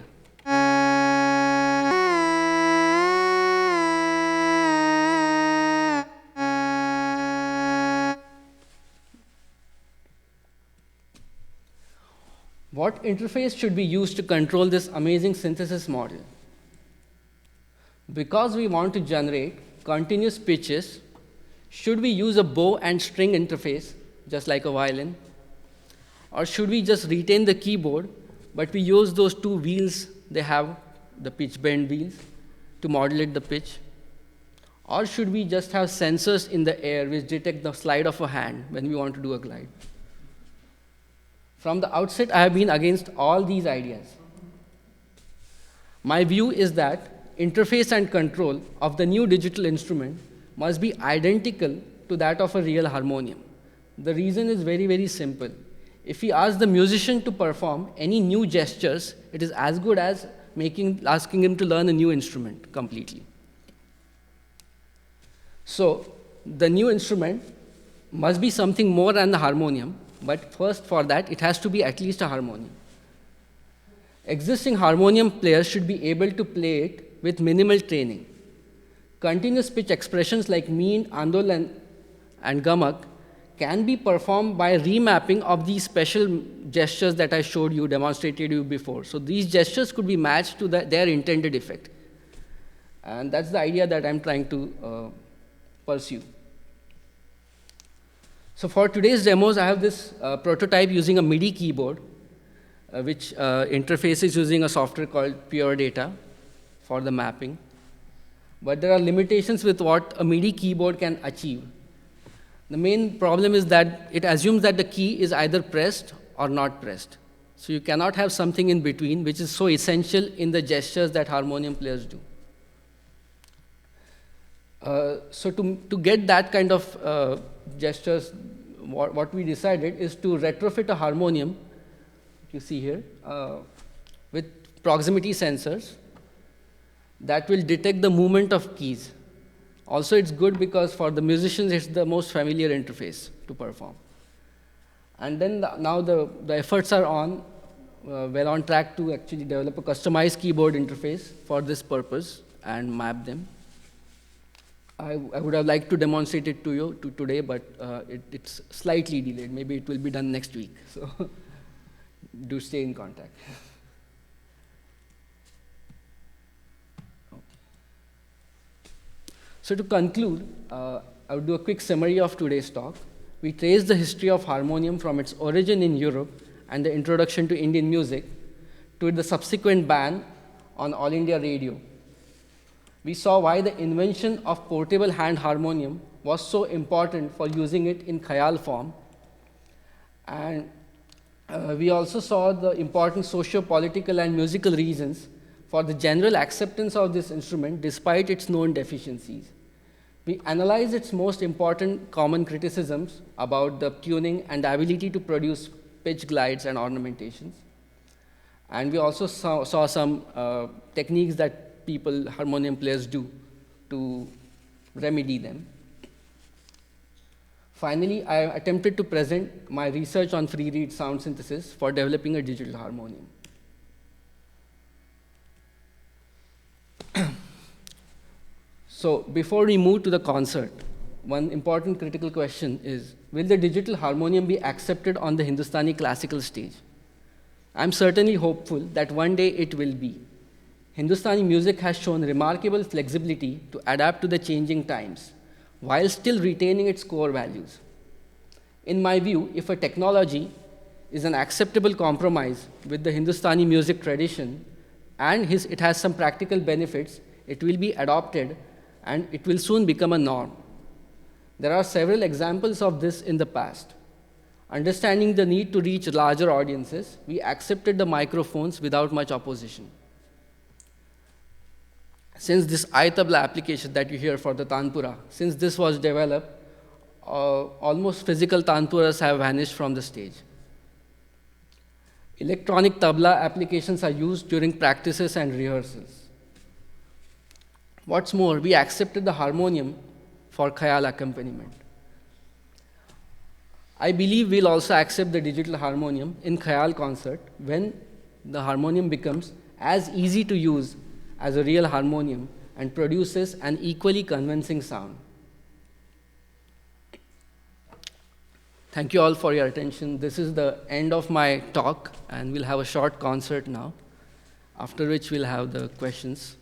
[SPEAKER 2] What interface should be used to control this amazing synthesis model? Because we want to generate continuous pitches, should we use a bow and string interface, just like a violin? Or should we just retain the keyboard, but we use those two wheels they have, the pitch bend wheels, to modulate the pitch? Or should we just have sensors in the air which detect the slide of a hand when we want to do a glide? From the outset, I have been against all these ideas. My view is that interface and control of the new digital instrument must be identical to that of a real harmonium. The reason is very, very simple. If we ask the musician to perform any new gestures, it is as good as asking him to learn a new instrument completely. So, the new instrument must be something more than the harmonium, but first for that, it has to be at least a harmonium. Existing harmonium players should be able to play it with minimal training. Continuous pitch expressions like mean, andol, and gamak can be performed by remapping of these special gestures that I showed you, demonstrated you before. So these gestures could be matched to their intended effect. And that's the idea that I'm trying to pursue. So for today's demos, I have this prototype using a MIDI keyboard, which interfaces using a software called Pure Data for the mapping. But there are limitations with what a MIDI keyboard can achieve. The main problem is that it assumes that the key is either pressed or not pressed. So you cannot have something in between, which is so essential in the gestures that harmonium players do. So to get that kind of gestures, what we decided is to retrofit a harmonium, you see here, with proximity sensors that will detect the movement of keys. Also, it's good because for the musicians, it's the most familiar interface to perform. And then now the efforts are on, well on track to actually develop a customized keyboard interface for this purpose and map them. I would have liked to demonstrate it to you today, but it's slightly delayed. Maybe it will be done next week. So do stay in contact. So to conclude, I would do a quick summary of today's talk. We traced the history of harmonium from its origin in Europe and the introduction to Indian music to the subsequent ban on All India Radio. We saw why the invention of portable hand harmonium was so important for using it in khayal form. And we also saw the important socio-political and musical reasons for the general acceptance of this instrument despite its known deficiencies. We analyzed its most important common criticisms about the tuning and the ability to produce pitch glides and ornamentations. And we also saw some techniques that harmonium players do to remedy them. Finally, I attempted to present my research on free reed sound synthesis for developing a digital harmonium. So before we move to the concert, one important critical question is, will the digital harmonium be accepted on the Hindustani classical stage? I'm certainly hopeful that one day it will be. Hindustani music has shown remarkable flexibility to adapt to the changing times, while still retaining its core values. In my view, if a technology is an acceptable compromise with the Hindustani music tradition and it has some practical benefits, it will be adopted and it will soon become a norm. There are several examples of this in the past. Understanding the need to reach larger audiences, we accepted the microphones without much opposition. Since this itabla application that you hear for the tanpura, since this was developed, almost physical tanpuras have vanished from the stage. Electronic tabla applications are used during practices and rehearsals. What's more, we accepted the harmonium for khayal accompaniment. I believe we'll also accept the digital harmonium in khayal concert when the harmonium becomes as easy to use as a real harmonium and produces an equally convincing sound. Thank you all for your attention. This is the end of my talk, and we'll have a short concert now, after which we'll have the questions.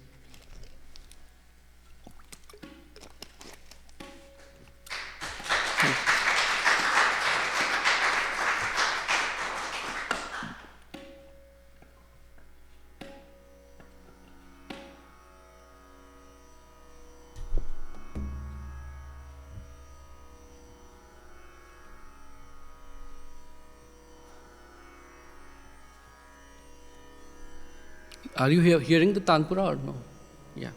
[SPEAKER 2] Are you hearing the Tanpura or no? Yeah.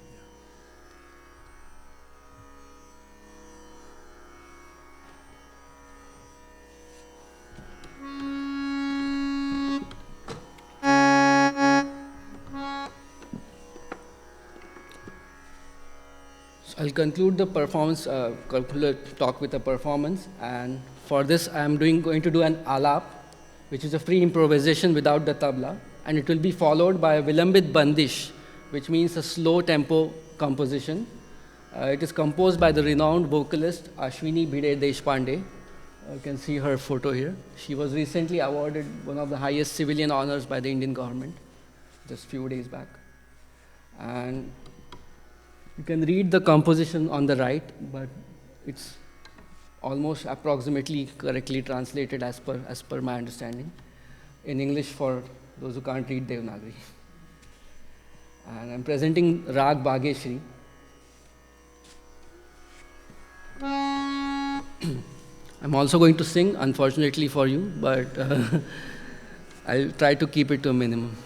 [SPEAKER 2] So I'll conclude the performance, talk with a performance, and for this I'm going to do an alap, which is a free improvisation without the tabla, and it will be followed by a vilambit bandish, which means a slow tempo composition. It is composed by the renowned vocalist Ashwini Bhide Deshpande. You can see her photo here. She was recently awarded one of the highest civilian honors by the Indian government, just a few days back. And you can read the composition on the right, but it's almost approximately correctly translated as per my understanding in English for those who can't read Devanagari. And I'm presenting Rag Bhageshri. I'm also going to sing, unfortunately for you, but I'll try to keep it to a minimum.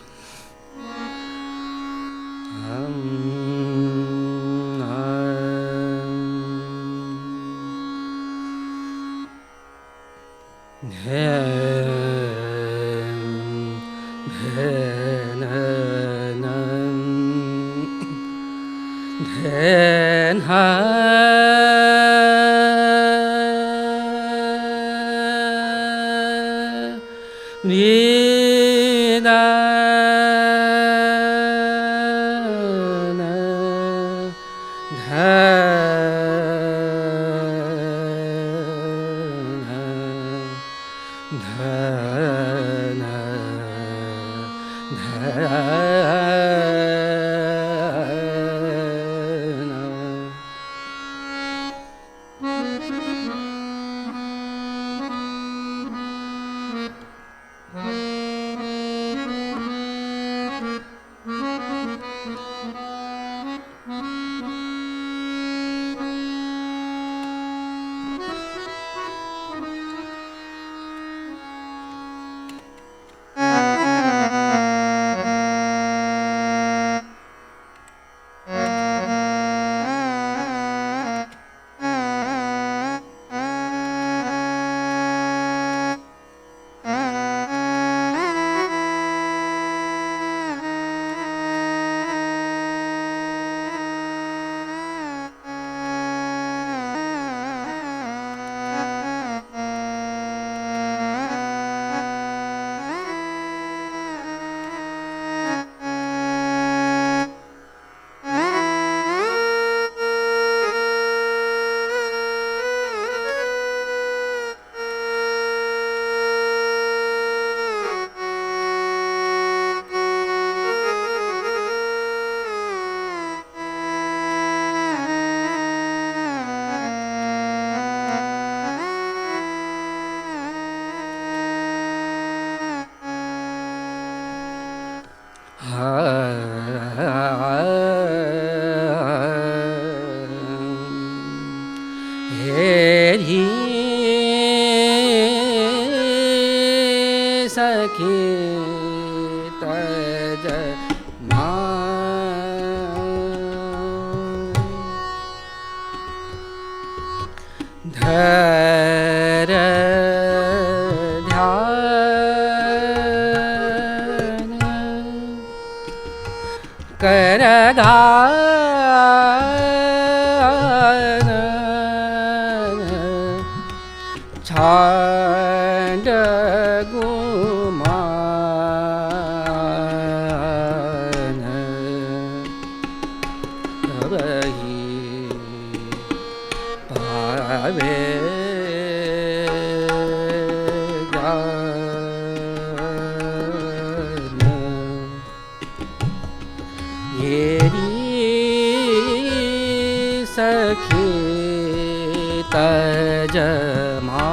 [SPEAKER 2] सखी तजमा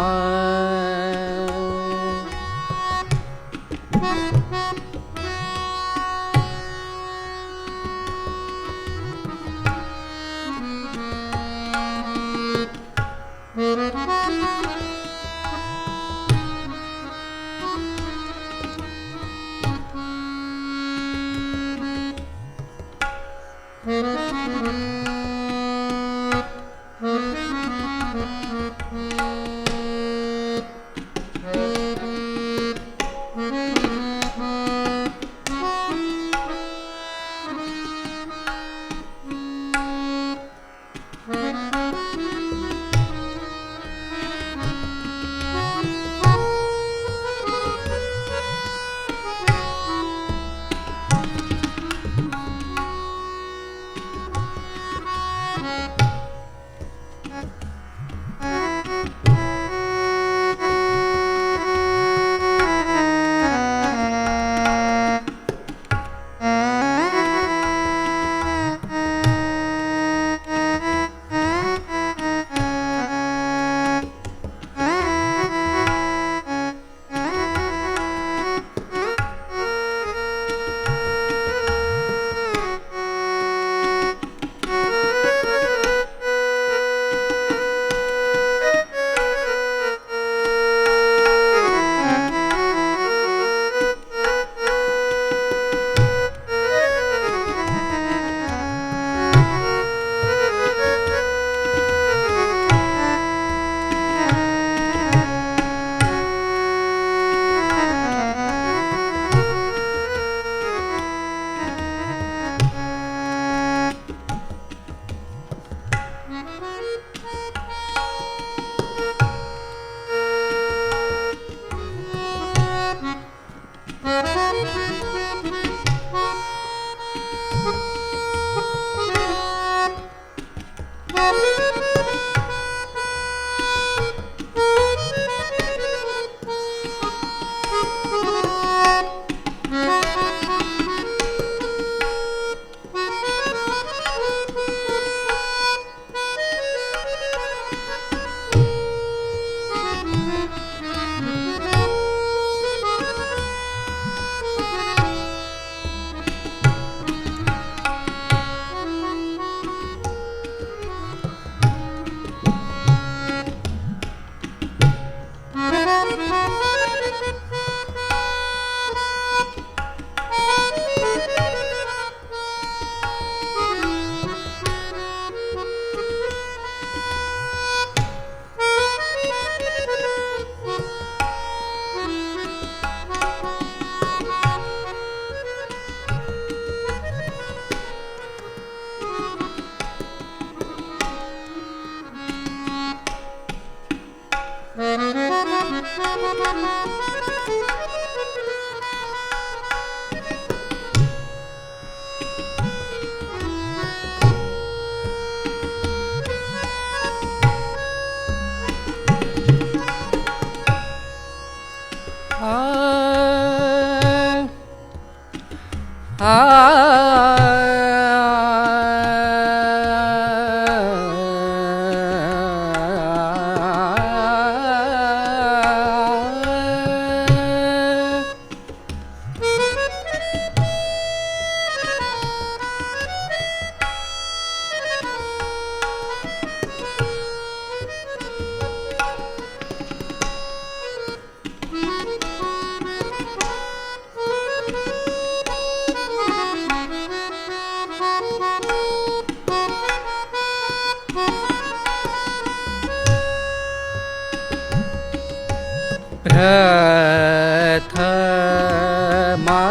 [SPEAKER 2] प्रथमा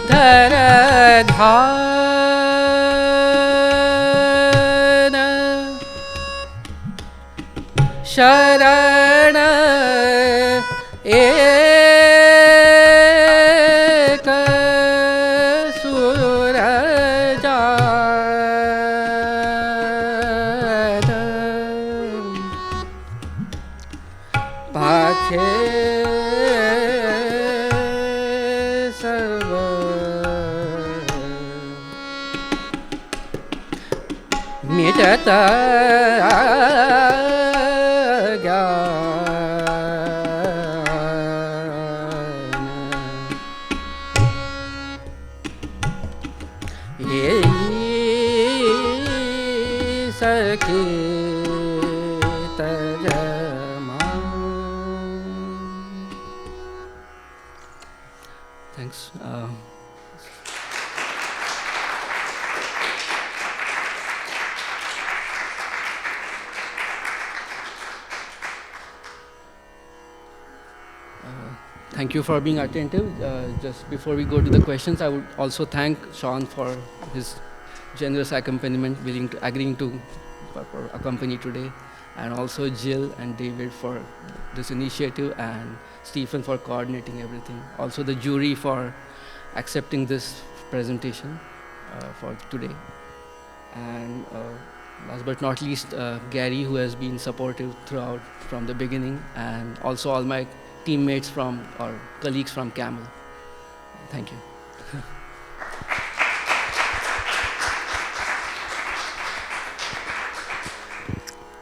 [SPEAKER 2] धर ध्यान शरण एक सूरजा पाछे सर्व Thanks. Thank you for being attentive. Just before we go to the questions, I would also thank Sean for his generous accompaniment, agreeing to for accompany today, and also Jill and David for this initiative, and Stephen for coordinating everything. Also the jury for accepting this presentation for today. And last but not least, Gary, who has been supportive throughout from the beginning, and also all my teammates from, or colleagues from Camel. Thank you.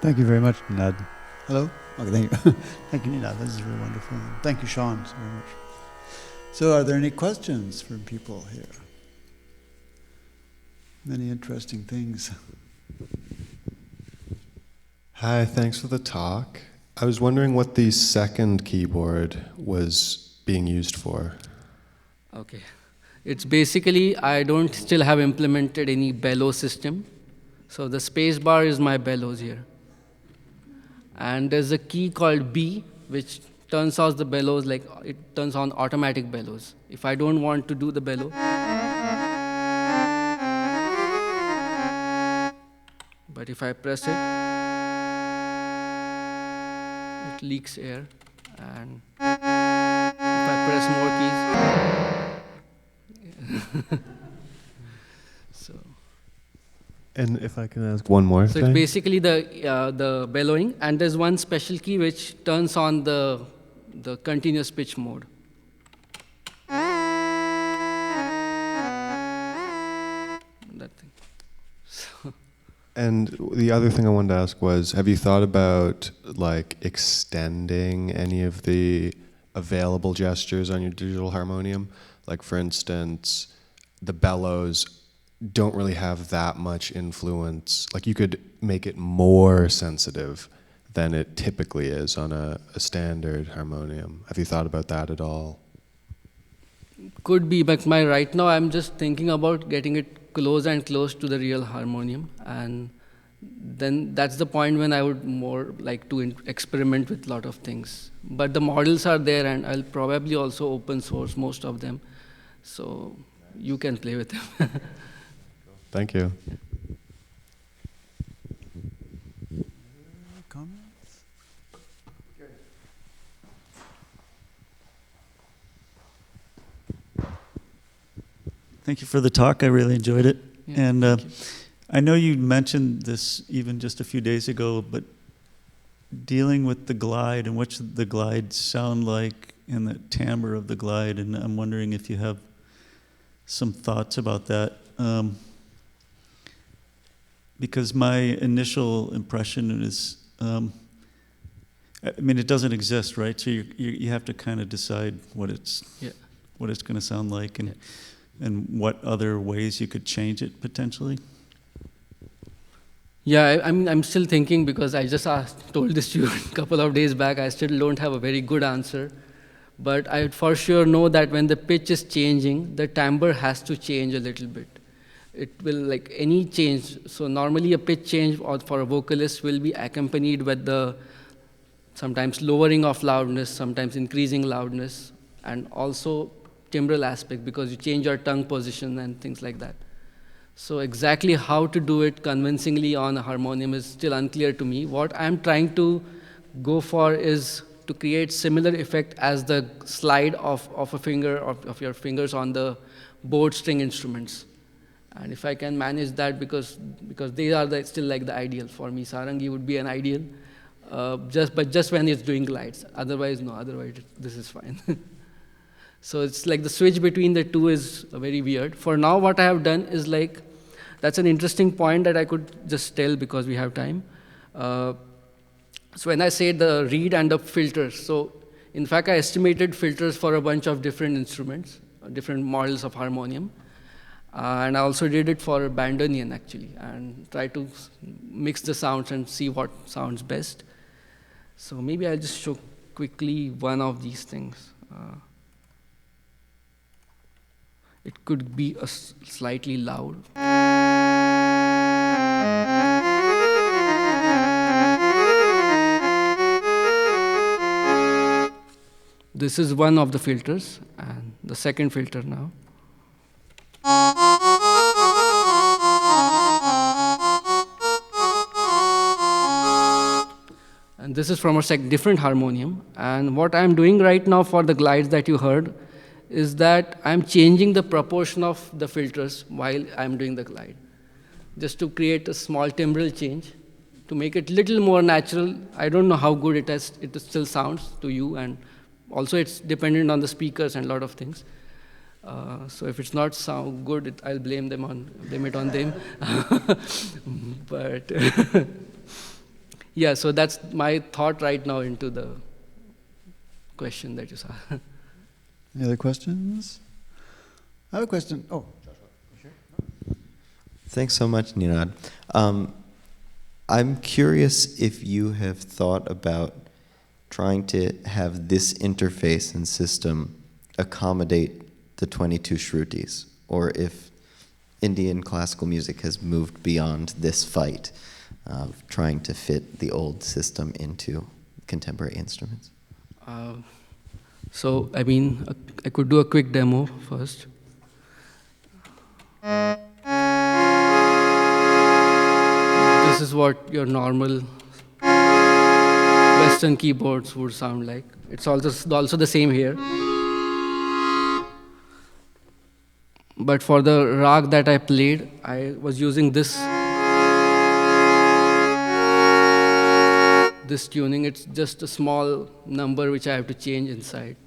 [SPEAKER 1] Thank you very much, Ninad. Hello? Okay, thank you. Thank you, Ninad. This is really wonderful. Thank you, Sean, so very much. So are there any questions from people here? Many interesting things.
[SPEAKER 3] Hi, thanks for the talk. I was wondering what the second keyboard was being used for.
[SPEAKER 2] Okay. It's basically, I don't still have implemented any bellow system. So the space bar is my bellows here. And there's a key called B, which turns off the bellows, like it turns on automatic bellows. If I don't want to do the bellow, but if I press it, it leaks air. And if I press more keys, so.
[SPEAKER 3] And if I can ask one more
[SPEAKER 2] So
[SPEAKER 3] thing?
[SPEAKER 2] it's basically the bellowing, and there's one special key which turns on the continuous pitch mode. That thing. So.
[SPEAKER 3] And the other thing I wanted to ask was, have you thought about like extending any of the available gestures on your digital harmonium? Like for instance, the bellows don't really have that much influence. Like you could make it more sensitive than it typically is on a standard harmonium. Have you thought about that at all?
[SPEAKER 2] Could be, but right now I'm just thinking about getting it close and close to the real harmonium, and then that's the point when I would more like to experiment with a lot of things. But the models are there, and I'll probably also open source most of them, so you can play with them.
[SPEAKER 3] Thank you.
[SPEAKER 1] Comments?
[SPEAKER 4] Thank you for the talk. I really enjoyed it.
[SPEAKER 2] Yeah,
[SPEAKER 4] and
[SPEAKER 2] thank you.
[SPEAKER 4] I know you mentioned this even just a few days ago, but dealing with the glide and what the glides sound like and the timbre of the glide, and I'm wondering if you have some thoughts about that. Because my initial impression is, I mean, it doesn't exist, right? So you have to kind of decide what it's going to sound like, and and what other ways you could change it potentially.
[SPEAKER 2] Yeah, I'm still thinking, because I just told this to you a couple of days back. I still don't have a very good answer, but I for sure know that when the pitch is changing, the timbre has to change a little bit. It will, like any change. So normally a pitch change for a vocalist will be accompanied with the sometimes lowering of loudness, sometimes increasing loudness, and also timbral aspect, because you change your tongue position and things like that. So exactly how to do it convincingly on a harmonium is still unclear to me. What I'm trying to go for is to create similar effect as the slide of a finger, of your fingers on the board string instruments. And if I can manage that, because they are still like the ideal for me. Sarangi would be an ideal, but just when it's doing glides. Otherwise, no. Otherwise, this is fine. So it's like the switch between the two is very weird. For now, what I have done is like that's an interesting point that I could just tell because we have time. So when I say the reed and the filters, so in fact I estimated filters for a bunch of different instruments, different models of harmonium. And I also did it for bandoneon actually, and try to mix the sounds and see what sounds best. So maybe I'll just show quickly one of these things. It could be slightly loud. This is one of the filters, and the second filter now. And this is from a different harmonium. And what I'm doing right now for the glides that you heard is that I'm changing the proportion of the filters while I'm doing the glide, just to create a small timbral change, to make it little more natural. I don't know how good it still sounds to you, and also it's dependent on the speakers and a lot of things. So if it's not sound good, I'll blame it on them. But yeah, so that's my thought right now into the question that you saw.
[SPEAKER 1] Any other questions? I have a question. Oh, Joshua.
[SPEAKER 5] Thanks so much, Nirad. I'm curious if you have thought about trying to have this interface and system accommodate the 22 Shrutis, or if Indian classical music has moved beyond this fight of trying to fit the old system into contemporary instruments.
[SPEAKER 2] So, I mean, I could do a quick demo first. This is what your normal Western keyboards would sound like. It's also the same here. But for the rag that I played, I was using this tuning. It's just a small number which I have to change inside.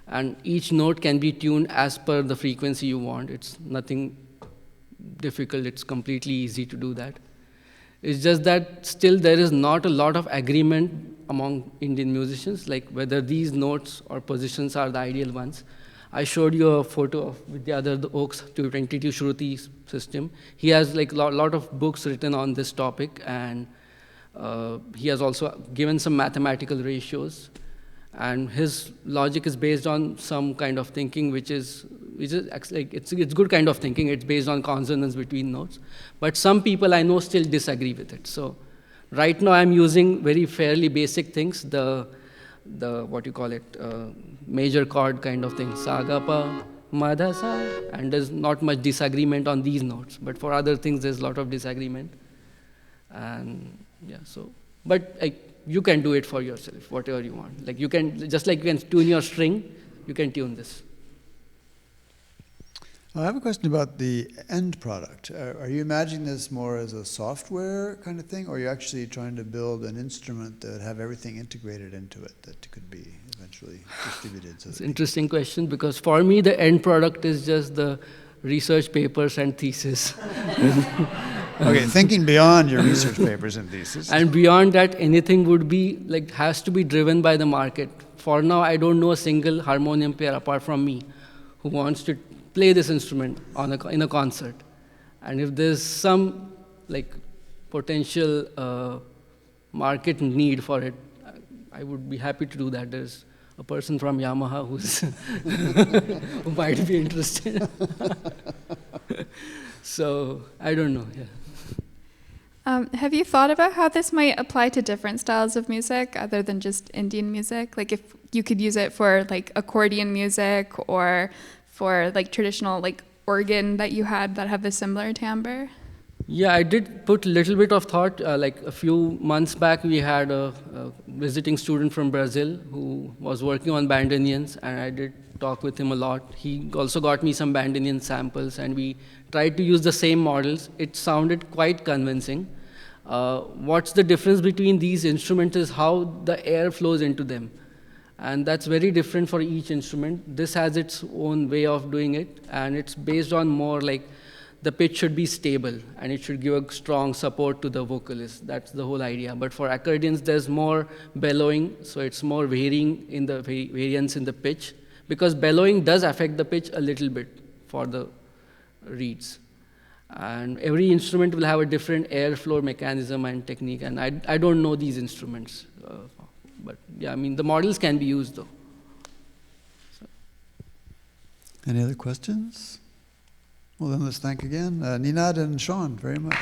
[SPEAKER 2] And each note can be tuned as per the frequency you want. It's nothing difficult. It's completely easy to do that. It's just that still there is not a lot of agreement among Indian musicians, like whether these notes or positions are the ideal ones. I showed you a photo of Vidyadhar Oak's 22 Shruti system. He has like a lot of books written on this topic, and he has also given some mathematical ratios. And his logic is based on some kind of thinking, which is like it's good kind of thinking. It's based on consonance between notes. But some people I know still disagree with it. So right now I'm using very fairly basic things, the what you call it, major chord kind of thing, sa ga pa ma dha sa, and there's not much disagreement on these notes. But for other things, there's a lot of disagreement. And yeah, so but you can do it for yourself, whatever you want. Like you can, just like you can tune your string, you can tune this.
[SPEAKER 1] I have a question about the end product. Are you imagining this more as a software kind of thing, or are you actually trying to build an instrument that would have everything integrated into it that could be eventually distributed? So it's an
[SPEAKER 2] interesting question, because for me, the end product is just the research papers and thesis.
[SPEAKER 1] Okay, thinking beyond your research papers and thesis.
[SPEAKER 2] And beyond that, anything would be, like, has to be driven by the market. For now, I don't know a single harmonium player apart from me who wants to play this instrument in a concert. And if there's some, like, potential market need for it, I would be happy to do that. There's a person from Yamaha who might be interested. So, I don't know, yeah.
[SPEAKER 6] Have you thought about how this might apply to different styles of music other than just Indian music? Like if you could use it for like accordion music or for like traditional like organ that you had that have a similar timbre?
[SPEAKER 2] Yeah, I did put a little bit of thought. Like a few months back, we had a visiting student from Brazil who was working on bandoneons, and I did talk with him a lot. He also got me some bandoneon samples, and we tried to use the same models. It sounded quite convincing. What's the difference between these instruments is how the air flows into them. And that's very different for each instrument. This has its own way of doing it, and it's based on more like the pitch should be stable and it should give a strong support to the vocalist. That's the whole idea. But for accordions, there's more bellowing, so it's more varying in the variance in the pitch, because bellowing does affect the pitch a little bit for the reeds. And every instrument will have a different airflow mechanism and technique, and I don't know these instruments. But yeah, I mean, the models can be used though. So.
[SPEAKER 1] Any other questions? Well, then let's thank again Ninad and Sean very much.